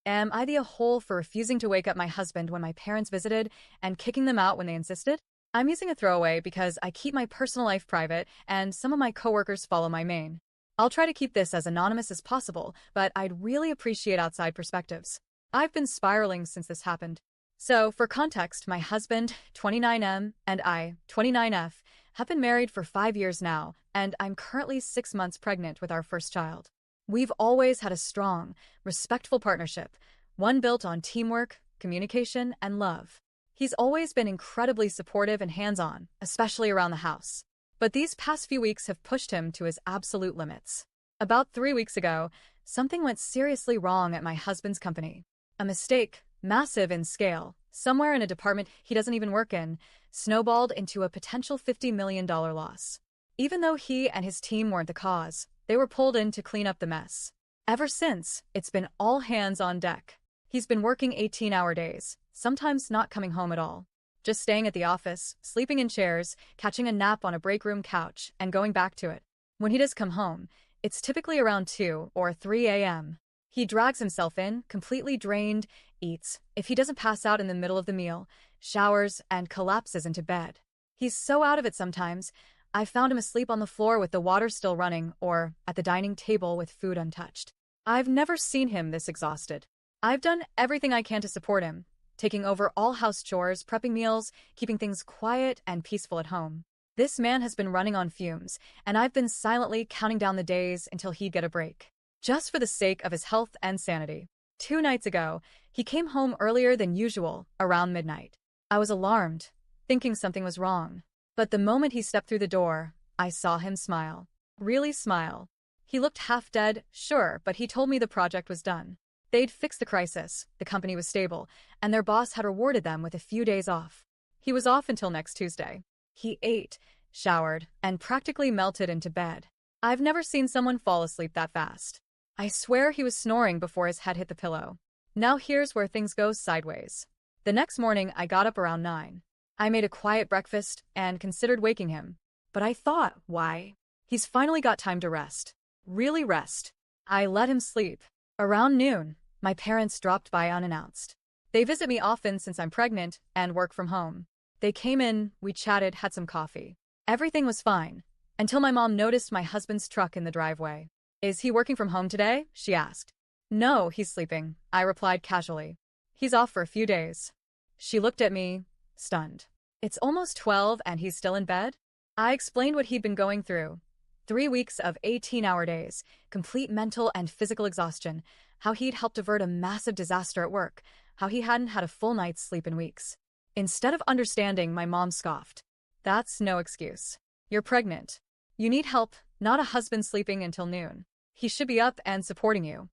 Am I the a-hole for refusing to wake up my husband when my parents visited and kicking them out when they insisted? I'm using a throwaway because I keep my personal life private and some of my coworkers follow my main. I'll try to keep this as anonymous as possible, but I'd really appreciate outside perspectives. I've been spiraling since this happened. So, for context, my husband, 29M, and I, 29F, have been married for 5 years now, and I'm currently 6 months pregnant with our first child. We've always had a strong, respectful partnership, one built on teamwork, communication, and love. He's always been incredibly supportive and hands-on, especially around the house. But these past few weeks have pushed him to his absolute limits. About 3 weeks ago, something went seriously wrong at my husband's company. A mistake, massive in scale, somewhere in a department he doesn't even work in, snowballed into a potential $50 million loss. Even though he and his team weren't the cause, they were pulled in to clean up the mess. Ever since, it's been all hands on deck. He's been working 18-hour days, sometimes not coming home at all. Just staying at the office, sleeping in chairs, catching a nap on a break room couch, and going back to it. When he does come home, it's typically around 2 or 3 a.m. He drags himself in, completely drained, eats, if he doesn't pass out in the middle of the meal, showers, and collapses into bed. He's so out of it sometimes, I found him asleep on the floor with the water still running or at the dining table with food untouched. I've never seen him this exhausted. I've done everything I can to support him, taking over all house chores, prepping meals, keeping things quiet and peaceful at home. This man has been running on fumes, and I've been silently counting down the days until he'd get a break, just for the sake of his health and sanity. 2 nights ago, he came home earlier than usual, around midnight. I was alarmed, thinking something was wrong. But the moment he stepped through the door, I saw him smile. Really smile. He looked half dead, sure, but he told me the project was done. They'd fixed the crisis, the company was stable, and their boss had rewarded them with a few days off. He was off until next Tuesday. He ate, showered, and practically melted into bed. I've never seen someone fall asleep that fast. I swear he was snoring before his head hit the pillow. Now here's where things go sideways. The next morning, I got up around 9. I made a quiet breakfast and considered waking him. But I thought, why? He's finally got time to rest. Really rest. I let him sleep. Around noon, my parents dropped by unannounced. They visit me often since I'm pregnant and work from home. They came in, we chatted, had some coffee. Everything was fine, until my mom noticed my husband's truck in the driveway. Is he working from home today? She asked. No, he's sleeping, I replied casually. He's off for a few days. She looked at me, stunned. It's almost 12 and he's still in bed? I explained what he'd been going through. 3 weeks of 18-hour days, complete mental and physical exhaustion, how he'd helped avert a massive disaster at work, how he hadn't had a full night's sleep in weeks. Instead of understanding, my mom scoffed. That's no excuse. You're pregnant. You need help, not a husband sleeping until noon. He should be up and supporting you.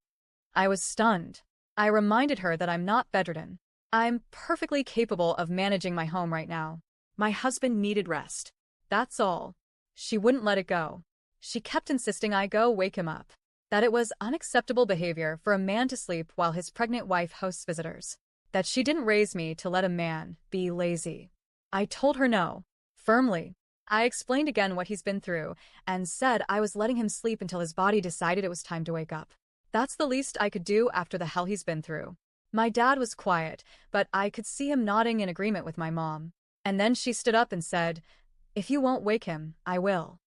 I was stunned. I reminded her that I'm not bedridden. I'm perfectly capable of managing my home right now. My husband needed rest. That's all. She wouldn't let it go. She kept insisting I go wake him up. That it was unacceptable behavior for a man to sleep while his pregnant wife hosts visitors. That she didn't raise me to let a man be lazy. I told her no. Firmly. I explained again what he's been through and said I was letting him sleep until his body decided it was time to wake up. That's the least I could do after the hell he's been through. My dad was quiet, but I could see him nodding in agreement with my mom. And then she stood up and said, "If you won't wake him, I will."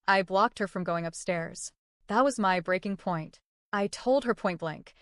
I blocked her from going upstairs. That was my breaking point. I told her point blank,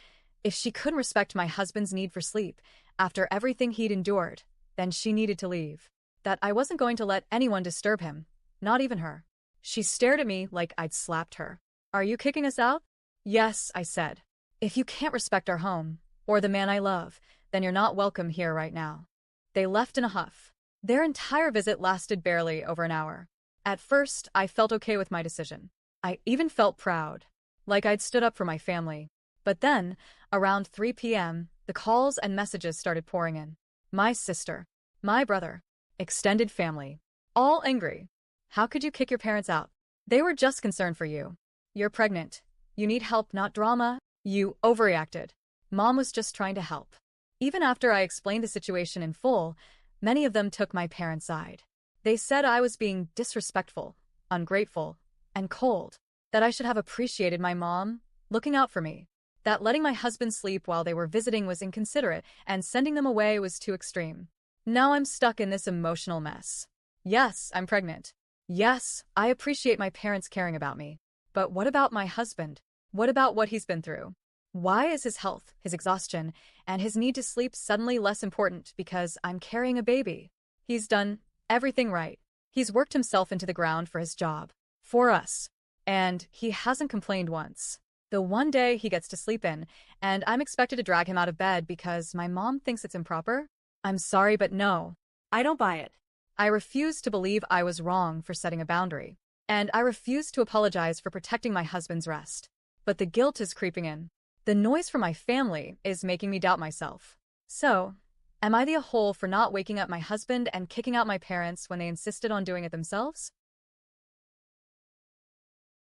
if she couldn't respect my husband's need for sleep after everything he'd endured, then she needed to leave. That I wasn't going to let anyone disturb him, not even her. She stared at me like I'd slapped her. Are you kicking us out? Yes, I said. If you can't respect our home, or the man I love, then you're not welcome here right now. They left in a huff. Their entire visit lasted barely over an hour. At first, I felt okay with my decision. I even felt proud, like I'd stood up for my family. But then, around 3 p.m., the calls and messages started pouring in. My sister, my brother, extended family, all angry. How could you kick your parents out? They were just concerned for you. You're pregnant. You need help, not drama. You overreacted. Mom was just trying to help. Even after I explained the situation in full, many of them took my parents' side. They said I was being disrespectful, ungrateful, and cold. That I should have appreciated my mom looking out for me. That letting my husband sleep while they were visiting was inconsiderate, and sending them away was too extreme. Now I'm stuck in this emotional mess. Yes, I'm pregnant. Yes, I appreciate my parents caring about me. But what about my husband? What about what he's been through? Why is his health, his exhaustion, and his need to sleep suddenly less important because I'm carrying a baby? He's done everything right. He's worked himself into the ground for his job. For us. And he hasn't complained once. The one day he gets to sleep in, and I'm expected to drag him out of bed because my mom thinks it's improper? I'm sorry, but no. I don't buy it. I refuse to believe I was wrong for setting a boundary. And I refuse to apologize for protecting my husband's rest. But the guilt is creeping in. The noise from my family is making me doubt myself. So, am I the a-hole for not waking up my husband and kicking out my parents when they insisted on doing it themselves?